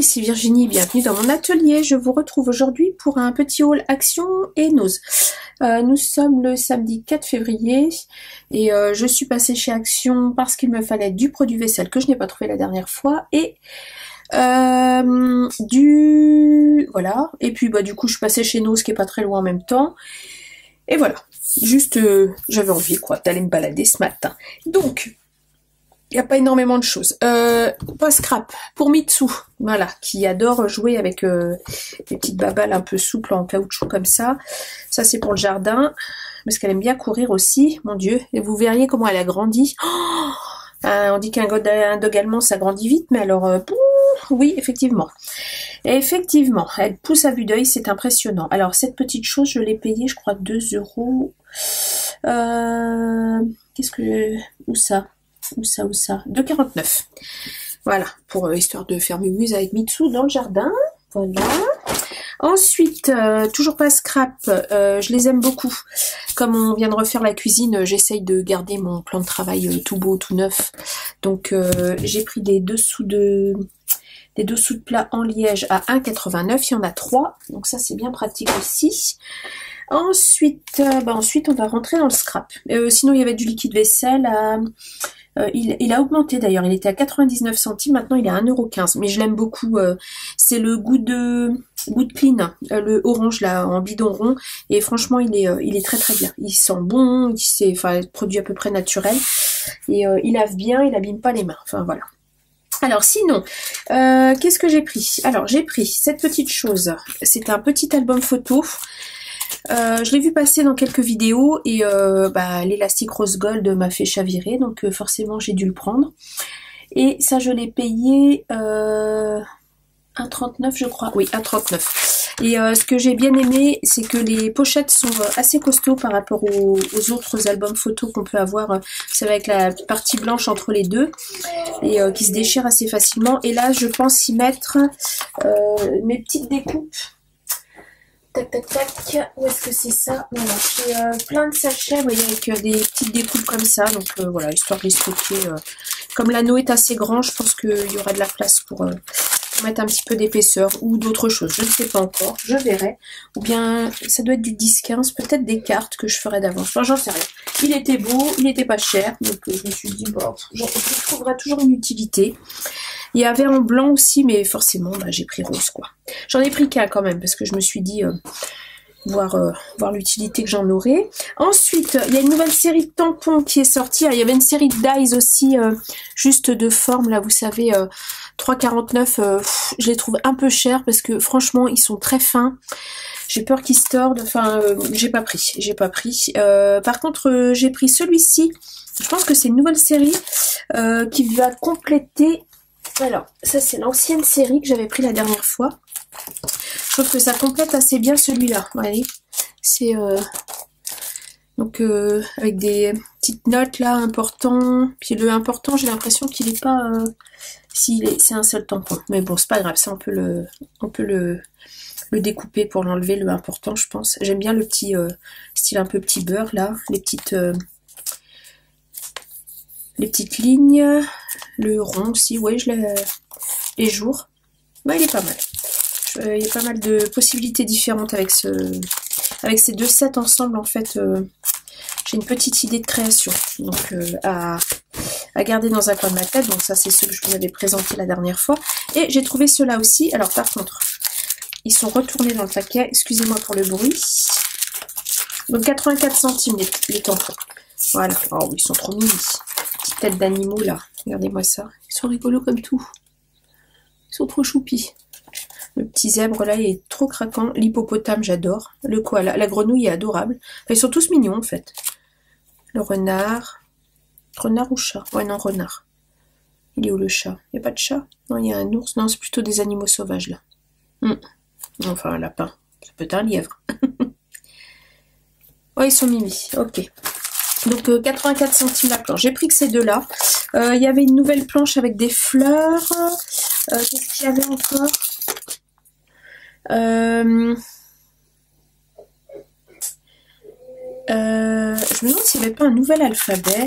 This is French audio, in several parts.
ici Virginie, bienvenue dans mon atelier. Je vous retrouve aujourd'hui pour un petit haul Action et Nose. Nous sommes le samedi 4 février et je suis passée chez Action parce qu'il me fallait du produit vaisselle que je n'ai pas trouvé la dernière fois et voilà. Et puis du coup je suis passée chez Nose qui est pas très loin en même temps. Et voilà. Juste j'avais envie d'aller me balader ce matin. Donc il n'y a pas énormément de choses. Pas scrap pour Mitsu, voilà, qui adore jouer avec des petites babales un peu souples en caoutchouc comme ça. Ça c'est pour le jardin, parce qu'elle aime bien courir aussi, mon Dieu. Et vous verriez comment elle a grandi. Oh, on dit qu'un dog allemand ça grandit vite, mais alors, oui, effectivement. Et effectivement, elle pousse à vue d'œil, c'est impressionnant. Alors cette petite chose, je l'ai payée, je crois, 2 €. Qu'est-ce que... Où ça 2,49. Voilà, pour histoire de faire mumuse avec Mitsu dans le jardin. Voilà. Ensuite, toujours pas scrap, je les aime beaucoup. Comme on vient de refaire la cuisine, j'essaye de garder mon plan de travail tout beau, tout neuf. Donc j'ai pris des dessous de plat en liège à 1,89. Il y en a 3, donc ça c'est bien pratique aussi. Ensuite, ensuite on va rentrer dans le scrap. Sinon il y avait du liquide vaisselle à... il a augmenté d'ailleurs, il était à 99 centimes, maintenant il est à 1,15 €, mais je l'aime beaucoup, c'est le goût de clean, le orange là en bidon rond, et franchement il est très très bien, il sent bon, produit à peu près naturel, et il lave bien, il abîme pas les mains, enfin voilà. Alors sinon, qu'est-ce que j'ai pris? Alors j'ai pris cette petite chose, c'est un petit album photo. Je l'ai vu passer dans quelques vidéos et l'élastique rose gold m'a fait chavirer, donc forcément j'ai dû le prendre. Et ça je l'ai payé 1,39 je crois, oui 1,39. Et ce que j'ai bien aimé, c'est que les pochettes sont assez costauds par rapport aux autres albums photos qu'on peut avoir, vous savez, avec la partie blanche entre les deux, et qui se déchire assez facilement. Et là je pense y mettre mes petites découpes. Tac, tac, tac, où est-ce que c'est ça? Voilà, j'ai plein de sachets, vous voyez, avec des petites découpes comme ça, donc voilà, histoire de les stocker. Comme l'anneau est assez grand, je pense qu'il y aura de la place pour mettre un petit peu d'épaisseur ou d'autres choses, je ne sais pas encore, je verrai. Ou bien, ça doit être du 10-15, peut-être des cartes que je ferai d'avance, enfin j'en sais rien. Il était beau, il n'était pas cher, donc je me suis dit, bon, je trouverai toujours une utilité. Il y avait en blanc aussi, mais forcément, j'ai pris rose, quoi. J'en ai pris qu'un quand même, parce que je me suis dit, voir l'utilité que j'en aurais. Ensuite, il y a une nouvelle série de tampons qui est sortie. Il y avait une série de dies aussi, juste de forme, là, vous savez, 3,49. Je les trouve un peu chers, parce que franchement, ils sont très fins. J'ai peur qu'ils se tordent, enfin, j'ai pas pris. Par contre, j'ai pris celui-ci. Je pense que c'est une nouvelle série qui va compléter... Alors, ça c'est l'ancienne série que j'avais pris la dernière fois. Je trouve que ça complète assez bien celui-là. Voyez, c'est donc avec des petites notes là, important. Puis le important, j'ai l'impression qu'il n'est pas... c'est un seul tampon. Mais bon, c'est pas grave, ça on peut le découper pour l'enlever, le important, je pense. J'aime bien le petit style un peu petit beurre là, les petites lignes, le rond aussi, ouais, les jours. Il est pas mal. Il y a pas mal de possibilités différentes avec ces deux sets ensemble, en fait. J'ai une petite idée de création, donc à garder dans un coin de ma tête. Donc ça, c'est ceux que je vous avais présenté la dernière fois. Et j'ai trouvé ceux-là aussi. Alors par contre, ils sont retournés dans le paquet. Excusez-moi pour le bruit. Donc 84 centimes les tampons. Voilà. Oh, ils sont trop mignons. Petite tête d'animaux là. Regardez-moi ça. Ils sont rigolos comme tout. Ils sont trop choupis. Le petit zèbre là, il est trop craquant. L'hippopotame, j'adore. Le koala, la grenouille est adorable. Enfin, ils sont tous mignons en fait. Le renard. Renard ou chat? Ouais, non, renard. Il est où le chat? Il n'y a pas de chat? Non, il y a un ours. Non, c'est plutôt des animaux sauvages là. Enfin, un lapin. Ça peut être un lièvre. Ouais, ils sont mimi. Ok. Donc 84 centimes la planche. J'ai pris que ces deux-là. Il y avait une nouvelle planche avec des fleurs. Qu'est-ce qu'il y avait encore? Je me demande s'il n'y avait pas un nouvel alphabet.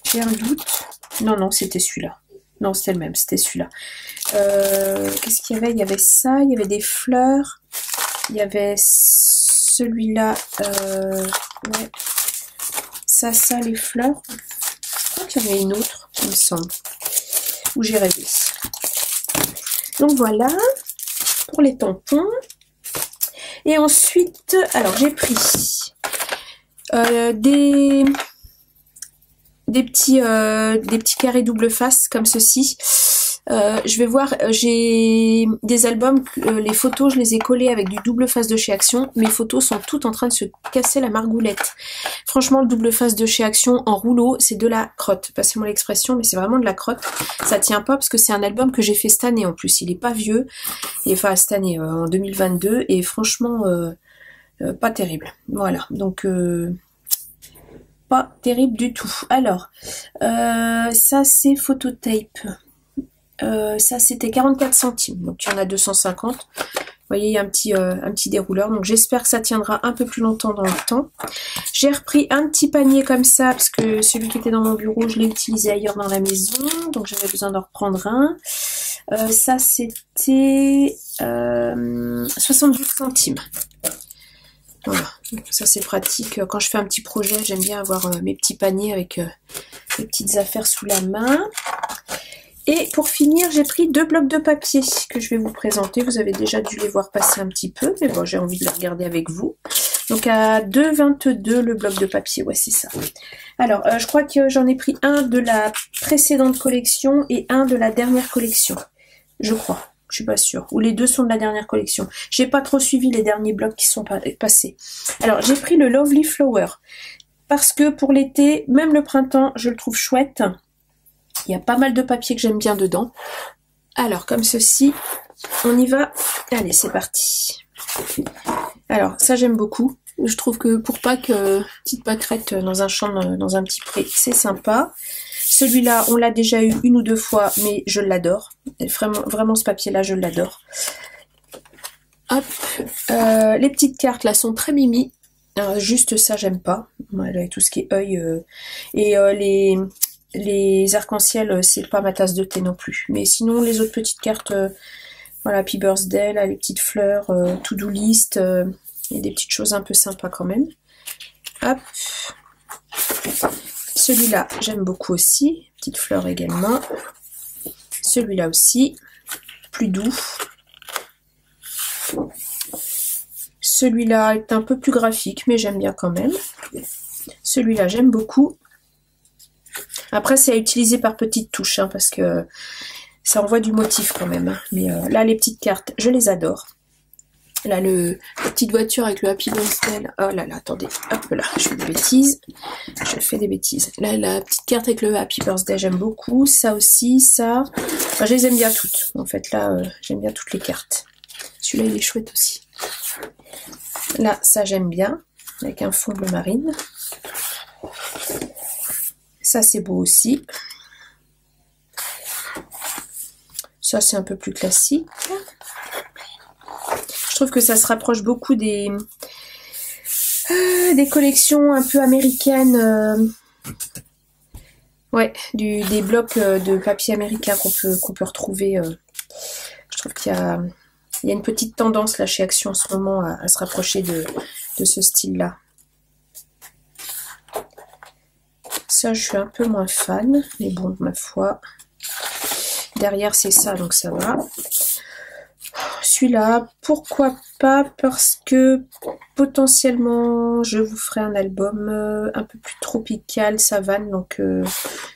J'ai un doute. Non, c'était celui-là. Non, c'était le même, c'était celui-là. Qu'est-ce qu'il y avait? Il y avait ça, il y avait des fleurs. Il y avait celui-là. Ouais. Ça, les fleurs. Je crois qu'il y avait une autre, il me semble. Où j'ai rêvé. Donc voilà. Pour les tampons. Et ensuite, alors j'ai pris des petits carrés double face comme ceci. Je vais voir, j'ai des albums, les photos je les ai collées avec du double face de chez Action. Mes photos sont toutes en train de se casser la margoulette. Franchement, le double face de chez Action en rouleau, c'est de la crotte. Passez-moi l'expression, mais c'est vraiment de la crotte. Ça tient pas parce que c'est un album que j'ai fait cette année en plus. Il est pas vieux, enfin cette année, en 2022, et franchement pas terrible. Voilà, donc pas terrible du tout. Alors, ça c'est Phototape. Ça c'était 44 centimes, donc il y en a 250. Vous voyez, il y a un petit dérouleur, donc j'espère que ça tiendra un peu plus longtemps dans le temps. J'ai repris un petit panier comme ça, parce que celui qui était dans mon bureau, je l'ai utilisé ailleurs dans la maison, donc j'avais besoin d'en reprendre un. Ça c'était 72 centimes. Voilà, ça c'est pratique. Quand je fais un petit projet, j'aime bien avoir mes petits paniers avec mes petites affaires sous la main. Et pour finir, j'ai pris 2 blocs de papier que je vais vous présenter. Vous avez déjà dû les voir passer un petit peu, mais bon, j'ai envie de les regarder avec vous. Donc à 2,22 le bloc de papier, ouais c'est ça. Alors, je crois que j'en ai pris un de la précédente collection et un de la dernière collection. Je crois, je suis pas sûre. Ou les deux sont de la dernière collection. J'ai pas trop suivi les derniers blocs qui sont passés. Alors, j'ai pris le Lovely Flower. Parce que pour l'été, même le printemps, je le trouve chouette. Il y a pas mal de papier que j'aime bien dedans. Alors, comme ceci, on y va. Allez, c'est parti. Alors, ça, j'aime beaucoup. Je trouve que pour Pâques, petite pâquerette dans un champ, dans un petit pré, c'est sympa. Celui-là, on l'a déjà eu 1 ou 2 fois, mais je l'adore. Vraiment, vraiment, ce papier-là, je l'adore. Hop. Les petites cartes, là, sont très mimi. Alors, juste ça, j'aime pas. Avec tout ce qui est œil. Et les arcs-en-ciel, c'est pas ma tasse de thé non plus. Mais sinon, les autres petites cartes, voilà, Happy Birthday, là, les petites fleurs, to-do list, il y a des petites choses un peu sympas quand même. Hop. Celui-là, j'aime beaucoup aussi. Petite fleur également. Celui-là aussi, plus doux. Celui-là est un peu plus graphique, mais j'aime bien quand même. Celui-là, j'aime beaucoup. Après, c'est à utiliser par petites touches, hein, parce que ça envoie du motif quand même. Hein. Mais là, les petites cartes, je les adore. Là, la petite voiture avec le Happy Birthday. Oh là là, attendez. Hop là, je fais des bêtises. Je fais des bêtises. Là, la petite carte avec le Happy Birthday, j'aime beaucoup. Ça aussi, ça. Enfin, je les aime bien toutes. En fait, là, j'aime bien toutes les cartes. Celui-là, il est chouette aussi. Là, ça, j'aime bien. Avec un fond bleu marine. Ça, c'est beau aussi. Ça, c'est un peu plus classique. Je trouve que ça se rapproche beaucoup des collections un peu américaines. Ouais, des blocs de papier américain qu'on peut retrouver. Je trouve qu'il y a une petite tendance là chez Action en ce moment à se rapprocher de ce style-là. Ça, je suis un peu moins fan, mais bon, ma foi. Derrière, c'est ça, donc ça va. Celui-là, pourquoi pas, parce que potentiellement, je vous ferai un album un peu plus tropical, savane, donc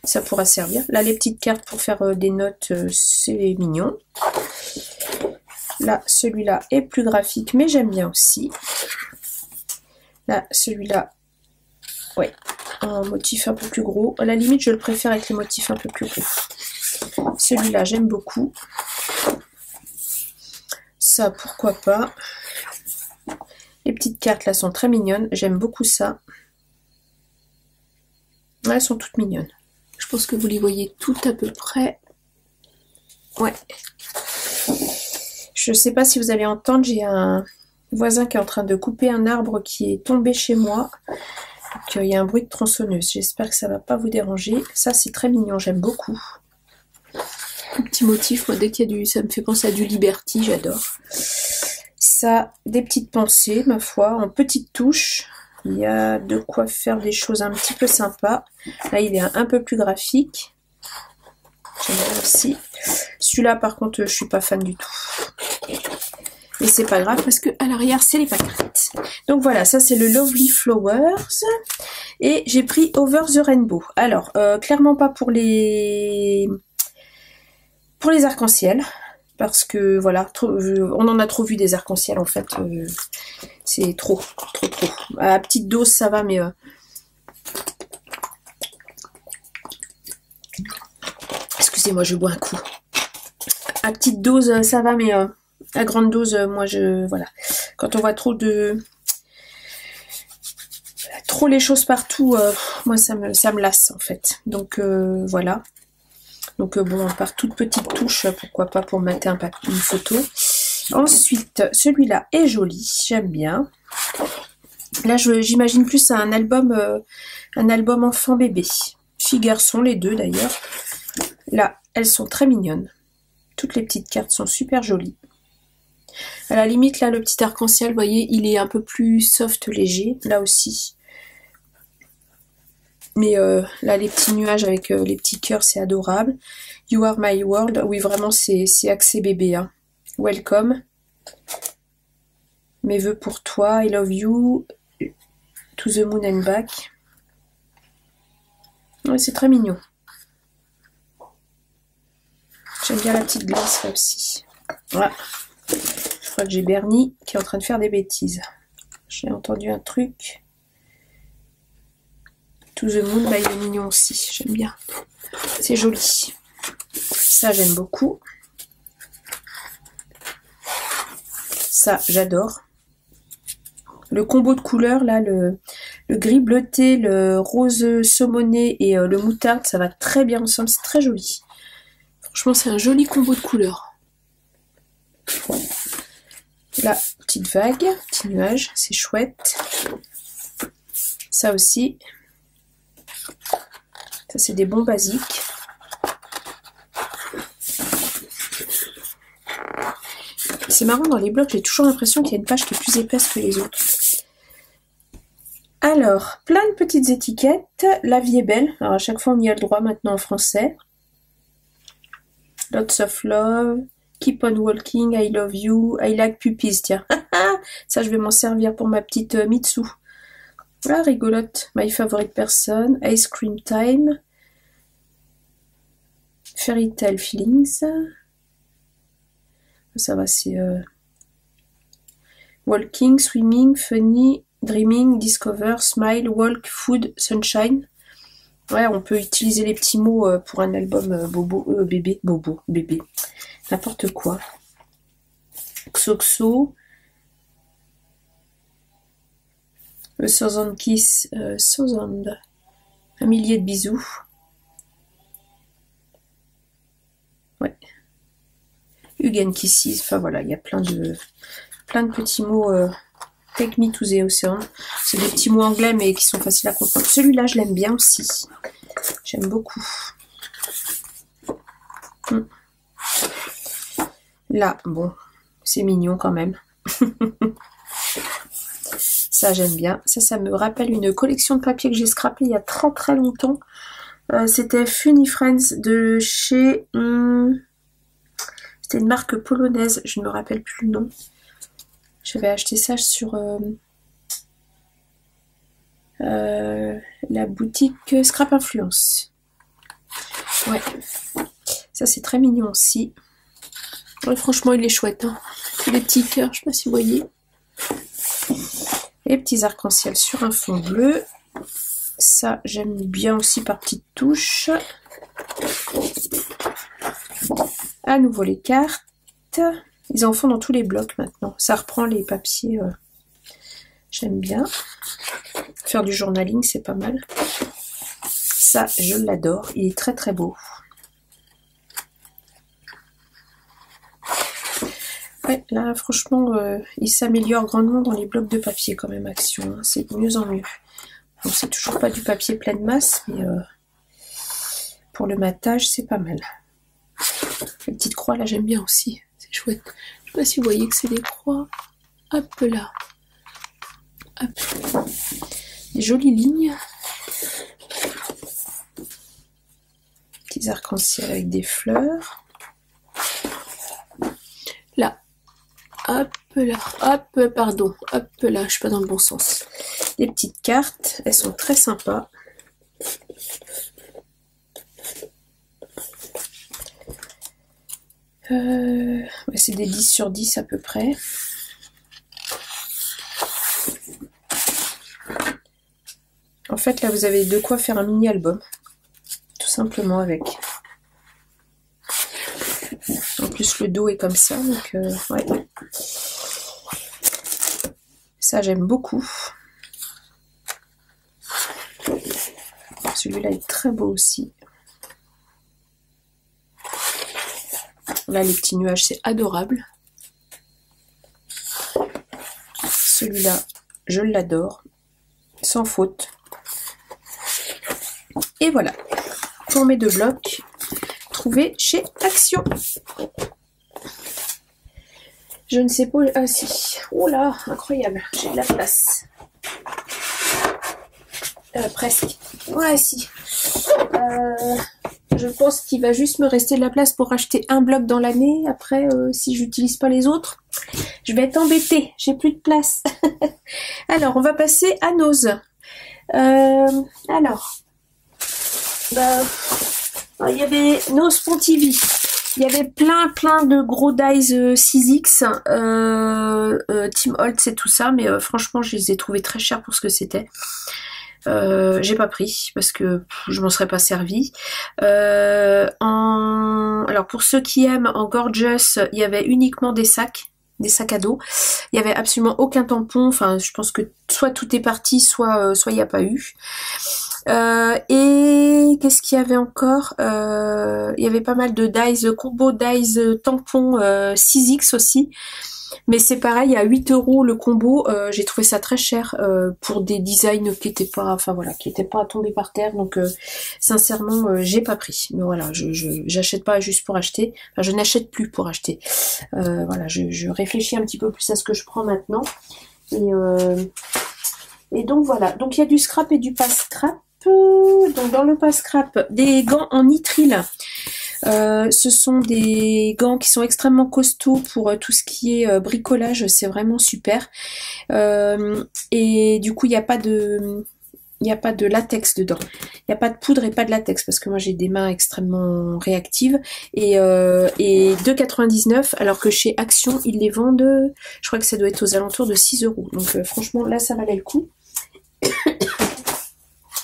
ça pourra servir. Là, les petites cartes pour faire des notes, c'est mignon. Là, celui-là est plus graphique, mais j'aime bien aussi. Là, celui-là, ouais, un motif un peu plus gros. À la limite, je le préfère avec les motifs un peu plus gros. Celui-là, j'aime beaucoup. Ça, pourquoi pas. Les petites cartes, là, sont très mignonnes. J'aime beaucoup ça. Elles sont toutes mignonnes. Je pense que vous les voyez toutes à peu près. Ouais. Je sais pas si vous allez entendre, j'ai un voisin qui est en train de couper un arbre qui est tombé chez moi. Donc, il y a un bruit de tronçonneuse. J'espère que ça va pas vous déranger. Ça, c'est très mignon, j'aime beaucoup. beaucoup de petits motifs. Moi, dès qu'il y a du... Ça me fait penser à du Liberty, j'adore. Ça, des petites pensées, ma foi, en petites touches. Il y a de quoi faire des choses un petit peu sympas. Là, il est un peu plus graphique. J'aime bien aussi. Celui-là, par contre, je suis pas fan du tout. Et c'est pas grave parce que à l'arrière, c'est les pâquerettes. Donc voilà, ça c'est le Lovely Flowers. Et j'ai pris Over the Rainbow. Alors, clairement pas pour les arcs-en-ciel. Parce que voilà, on en a trop vu des arcs-en-ciel en fait. C'est trop. À petite dose, ça va, mais... Excusez-moi, je bois un coup. À petite dose, ça va, mais à grande dose, moi, voilà. Quand on voit trop les choses partout, moi, ça me lasse, en fait. Donc, voilà. Donc, bon, par toute petite touche, pourquoi pas pour mater une photo. Ensuite, celui-là est joli, j'aime bien. Là, j'imagine plus un album enfant bébé. Fille garçon, les deux d'ailleurs. Là, elles sont très mignonnes. Toutes les petites cartes sont super jolies. À la limite, là, le petit arc-en-ciel, vous voyez, il est un peu plus soft, léger, là aussi. Mais là, les petits nuages avec les petits cœurs, c'est adorable. You are my world. Oui, vraiment, c'est axé bébé. Hein. Welcome. Mes vœux pour toi. I love you. To the moon and back. Ouais, c'est très mignon. J'aime bien la petite glace, là aussi. Voilà. Je crois que j'ai Bernie qui est en train de faire des bêtises. J'ai entendu un truc. To the moon, bah, il est mignon aussi. J'aime bien. C'est joli. Ça, j'aime beaucoup. Ça, j'adore. Le combo de couleurs, là, le gris bleuté, le rose saumoné et le moutarde, ça va très bien ensemble. C'est très joli. Franchement, c'est un joli combo de couleurs. Là, petite vague, petit nuage, c'est chouette. Ça aussi. Ça, c'est des bons basiques. C'est marrant, dans les blocs, j'ai toujours l'impression qu'il y a une page qui est plus épaisse que les autres. Alors, plein de petites étiquettes. La vie est belle. Alors, à chaque fois, on y a le droit maintenant en français. Lots of love. Keep on walking. I love you. I like puppies. Tiens. Ça, je vais m'en servir pour ma petite Mitsu. Ah, rigolote. My favorite person. Ice cream time. Fairy tale feelings. Ça va, c'est walking, swimming, funny, dreaming, discover, smile, walk, food, sunshine. Ouais, on peut utiliser les petits mots pour un album bébé, bobo, bébé. N'importe quoi. Xoxo. Le Southern Kiss, Southern. Un millier de bisous. Ouais. Hugen Kisses, enfin voilà, il y a plein de petits mots. Take me to the ocean. C'est des petits mots anglais mais qui sont faciles à comprendre. Celui-là, je l'aime bien aussi. J'aime beaucoup. Là, bon, c'est mignon quand même. Ça, j'aime bien. Ça me rappelle une collection de papier que j'ai scrappé il y a très longtemps. C'était Funny Friends de chez... C'était une marque polonaise, je ne me rappelle plus le nom. J'avais acheté ça sur la boutique Scrap Influence. Ouais, ça c'est très mignon aussi. Ouais, franchement, il est chouette. Hein. Les petits cœurs, je ne sais pas si vous voyez. Les petits arcs-en-ciel sur un fond bleu. Ça, j'aime bien aussi par petites touches. À nouveau les cartes. Ils en font dans tous les blocs maintenant. Ça reprend les papiers. J'aime bien. Faire du journaling, c'est pas mal. Ça, je l'adore. Il est très beau. Ouais, là, franchement, il s'améliore grandement dans les blocs de papier quand même, Action. Hein. C'est de mieux en mieux. Bon, c'est toujours pas du papier pleine masse, mais pour le matage, c'est pas mal. Les petites croix là j'aime bien aussi, c'est chouette. Je sais pas si vous voyez que c'est des croix. Hop là. Hop. Des jolies lignes. Petits arcs-en-ciel avec des fleurs. Là. Hop là. Hop, pardon. Hop là, je suis pas dans le bon sens. Des petites cartes, elles sont très sympas. C'est des 10 sur 10 à peu près. En fait, là, vous avez de quoi faire un mini-album. Tout simplement avec. En plus, le dos est comme ça, donc ouais. Ça, j'aime beaucoup. Celui-là est très beau aussi. Là, les petits nuages, c'est adorable. Celui-là, je l'adore. Sans faute. Et voilà. Pour mes 2 blocs, trouvés chez Action. Je ne sais pas... Ah si. Oh là, incroyable. J'ai de la place. Presque. Ouais, si. Je pense qu'il va juste me rester de la place pour acheter un bloc dans l'année. Après, si j'utilise pas les autres, je vais être embêtée. J'ai plus de place. Alors, on va passer à Nose. Alors, il y avait Nose Pontivy. Il y avait plein de gros dies 6X, Tim Holtz et tout ça, mais franchement, je les ai trouvés très chers pour ce que c'était. J'ai pas pris parce que je m'en serais pas servi. Alors pour ceux qui aiment, en Gorgeous, il y avait uniquement des sacs à dos. Il y avait absolument aucun tampon. Enfin, je pense que soit tout est parti, soit il n'y a pas eu. Et qu'est-ce qu'il y avait encore? Il y avait pas mal de dies, combo dies tampon 6X aussi. Mais c'est pareil, à 8 € le combo, j'ai trouvé ça très cher pour des designs qui étaient pas, enfin voilà, qui étaient pas tombés par terre. Donc sincèrement, j'ai pas pris. Mais voilà, j'achète pas juste pour acheter. Enfin, je n'achète plus pour acheter. Voilà, je réfléchis un petit peu plus à ce que je prends maintenant. Et donc voilà. Donc il y a du scrap et du pas scrap. Donc dans le pas scrap, des gants en nitrile. Ce sont des gants qui sont extrêmement costauds pour tout ce qui est bricolage, c'est vraiment super. Et du coup, il n'y a pas de latex dedans. Il n'y a pas de poudre et pas de latex parce que moi j'ai des mains extrêmement réactives. Et 2,99 alors que chez Action, ils les vendent, je crois que ça doit être aux alentours de 6 €. Donc franchement, là, ça valait le coup.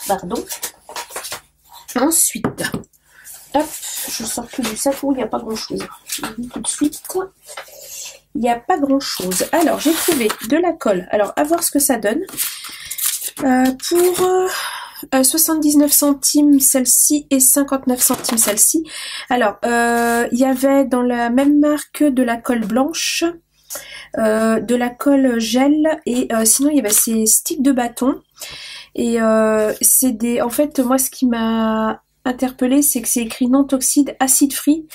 Pardon. Ensuite... Hop, je sors tout du sac où il n'y a pas grand chose. Je vous dis tout de suite, il n'y a pas grand chose. Alors, j'ai trouvé de la colle. Alors, à voir ce que ça donne. Pour 79 centimes celle-ci et 59 centimes celle-ci. Alors, il y avait dans la même marque de la colle blanche, de la colle gel et sinon il y avait ces sticks de bâton. Et c'est des... En fait, moi, ce qui m'a interpellé, c'est que c'est écrit non toxique, acide free,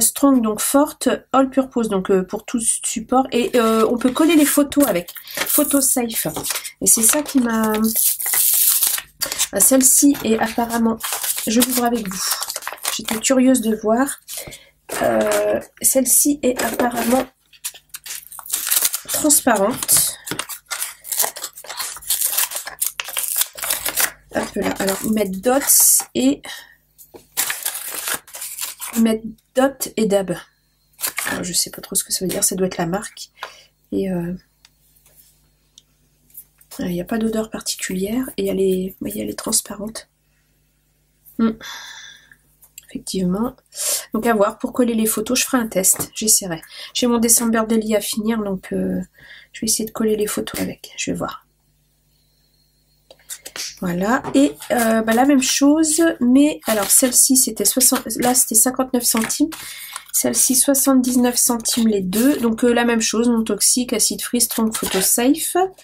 strong, donc forte, all purpose, donc pour tout support, et on peut coller les photos avec, photo safe, et c'est ça qui m'a... Celle-ci est apparemment, je l'ouvre avec vous, j'étais curieuse de voir, celle-ci est apparemment transparente. Hop là, alors ils mettent dots et dab. Alors, je sais pas trop ce que ça veut dire, ça doit être la marque. Et il n'y a pas d'odeur particulière et elle est transparente. Effectivement. Donc à voir, pour coller les photos, je ferai un test, j'essaierai. J'ai mon December Daily à finir, donc je vais essayer de coller les photos avec, je vais voir. Voilà, et la même chose, mais alors celle-ci c'était 59 centimes, celle-ci 79 centimes les deux, donc la même chose, non toxique, acide free, strong, photo safe. Hop.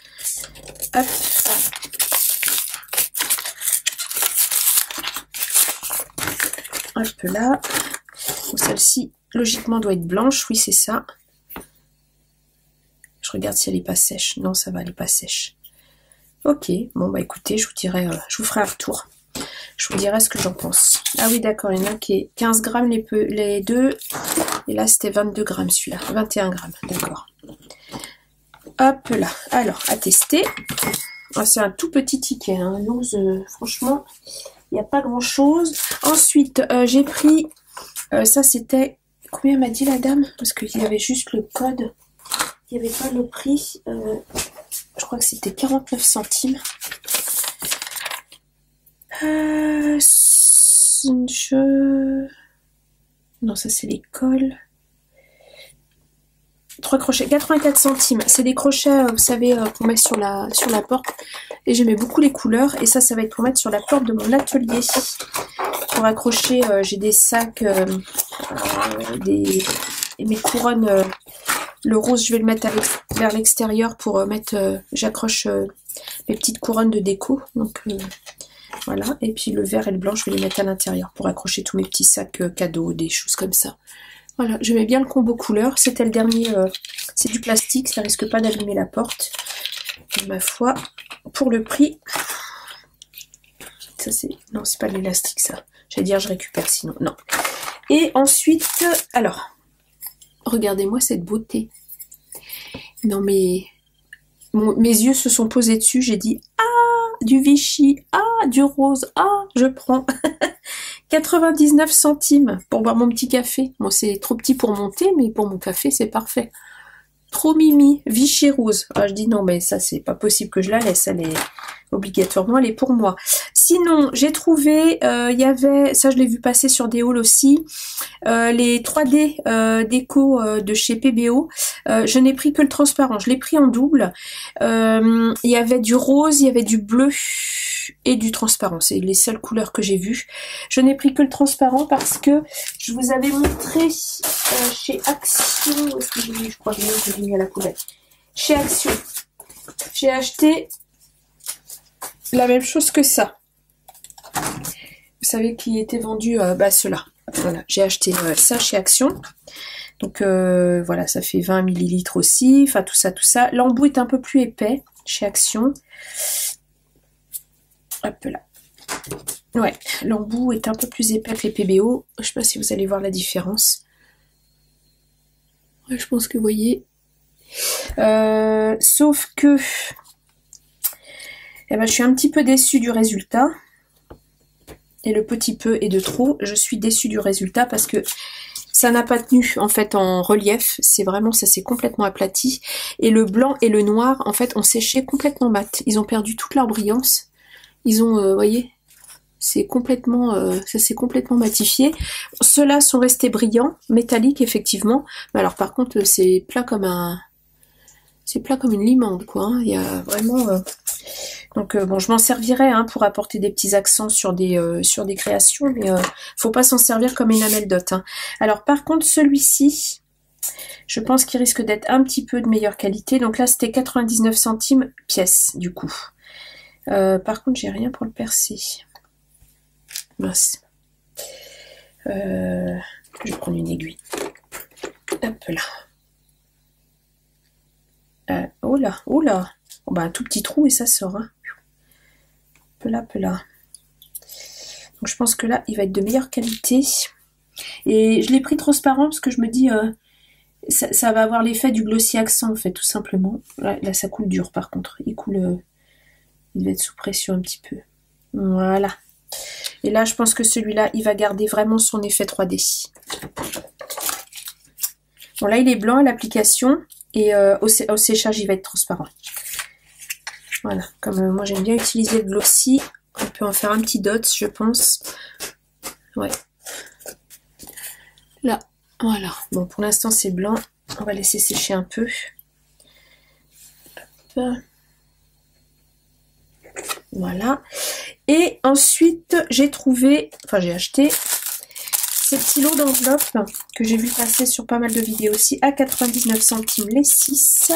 Hop là. Donc celle-ci, logiquement, doit être blanche. Oui, c'est ça. Je regarde si elle n'est pas sèche. Non, ça va, elle n'est pas sèche. Ok, bon bah écoutez, je vous dirai, je vous ferai un retour. Je vous dirai ce que j'en pense. Ah oui, d'accord, il y en a qui est 15 grammes les deux. Et là, c'était 22 grammes celui-là. 21 grammes, d'accord. Hop là. Alors, à tester. Ah, c'est un tout petit ticket. Hein. Loose, franchement, il n'y a pas grand-chose. Ensuite, j'ai pris... ça, c'était... Combien m'a dit la dame? Parce qu'il y avait juste le code. Il n'y avait pas le prix. Je crois que c'était 49 centimes. Non, ça c'est les cols. 3 crochets, 84 centimes. C'est des crochets, vous savez, qu'on met sur la porte. Et j'aimais beaucoup les couleurs. Et ça va être pour mettre sur la porte de mon atelier. Pour accrocher, j'ai des sacs, et mes couronnes. Le rose, je vais le mettre vers l'extérieur pour mettre... J'accroche mes petites couronnes de déco. Donc... voilà, et puis le vert et le blanc, je vais les mettre à l'intérieur pour accrocher tous mes petits sacs cadeaux, des choses comme ça. Voilà, j'aimais bien le combo couleur. C'était le dernier, c'est du plastique, ça risque pas d'allumer la porte. Et ma foi, pour le prix, ça c'est, non c'est pas de l'élastique ça. J'allais dire je récupère sinon, non. Et ensuite, alors, regardez-moi cette beauté. Non mais, mes yeux se sont posés dessus, j'ai dit du Vichy, du rose, je prends. 99 centimes pour boire mon petit café. Bon, c'est trop petit pour monter, mais pour mon café, c'est parfait. Trop mimi, Vichy rose. Je dis non, mais ça, c'est pas possible que je la laisse. Elle est obligatoirement, elle est pour moi. Sinon, j'ai trouvé, il y avait, ça je l'ai vu passer sur des hauls aussi, les 3D déco de chez PBO. Je n'ai pris que le transparent, je l'ai pris en double. Il y avait du rose, il y avait du bleu et du transparent. C'est les seules couleurs que j'ai vues. Je n'ai pris que le transparent parce que je vous avais montré chez Action, où est-ce que j'ai mis, je crois que j'ai mis à la poubelle. Chez Action, j'ai acheté la même chose que ça. Vous savez qui était vendu, ceux-là. Voilà, j'ai acheté ça chez Action. Donc voilà, ça fait 20 ml aussi. Enfin tout ça. L'embout est un peu plus épais chez Action. Hop là. Ouais, l'embout est un peu plus épais que les PBO. Je sais pas si vous allez voir la différence. Ouais, je pense que vous voyez. Sauf que je suis un petit peu déçue du résultat. Et le petit peu est de trop. Je suis déçue du résultat parce que ça n'a pas tenu en fait en relief. C'est vraiment, ça s'est complètement aplati. Et le blanc et le noir en fait ont séché complètement mat. Ils ont perdu toute leur brillance. Ils ont, vous voyez, c'est complètement, ça s'est complètement matifié. Ceux-là sont restés brillants, métalliques effectivement. Mais alors par contre c'est plat comme une limande quoi. Hein. Il y a vraiment. Donc bon, je m'en servirai pour apporter des petits accents sur des créations, mais faut pas s'en servir comme une ameldote. Hein. Alors par contre celui-ci, je pense qu'il risque d'être un petit peu de meilleure qualité. Donc là c'était 99 centimes pièce du coup. Par contre j'ai rien pour le percer. Mince. Je vais prendre une aiguille. Hop là. Oh là. Bon, bah, un tout petit trou et ça sort. Hein. Peu là. Donc je pense que là, il va être de meilleure qualité. Et je l'ai pris transparent parce que je me dis, ça va avoir l'effet du glossy accent, en fait, tout simplement. Là, ça coule dur, par contre. Il va être sous pression un petit peu. Voilà. Et là, je pense que celui-là, il va garder vraiment son effet 3D. Bon, là, il est blanc à l'application. Et au séchage, il va être transparent. Voilà, comme moi j'aime bien utiliser le glossy, on peut en faire un petit dot, je pense. Ouais. Là, voilà. Bon, pour l'instant c'est blanc. On va laisser sécher un peu. Hop. Voilà. Et ensuite, j'ai acheté ces petits lots d'enveloppes que j'ai vu passer sur pas mal de vidéos aussi, à 99 centimes les 6.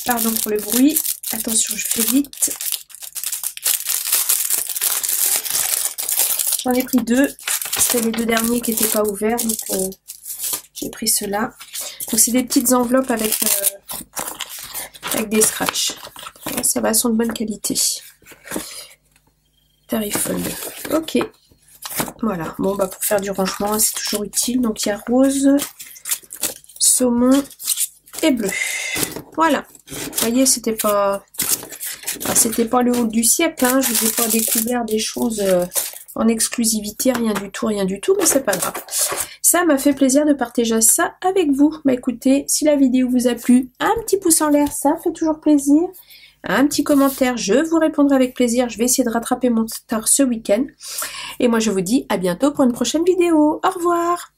Pardon pour le bruit. Attention, je fais vite. J'en ai pris 2. c'était les 2 derniers qui n'étaient pas ouverts, donc j'ai pris ceux-là. Donc c'est des petites enveloppes avec des scratchs. Là, ça va, sont de bonne qualité. Terrifold. Ok. Voilà. Bon, bah pour faire du rangement, c'est toujours utile. Donc il y a rose, saumon et bleu. Voilà. Vous voyez, c'était pas le haut du siècle. Hein. Je vous ai pas découvert des choses en exclusivité, rien du tout, mais c'est pas grave. Ça m'a fait plaisir de partager ça avec vous. Bah écoutez, si la vidéo vous a plu, un petit pouce en l'air, ça fait toujours plaisir. Un petit commentaire, je vous répondrai avec plaisir. Je vais essayer de rattraper mon retard ce week-end. Et moi je vous dis à bientôt pour une prochaine vidéo. Au revoir.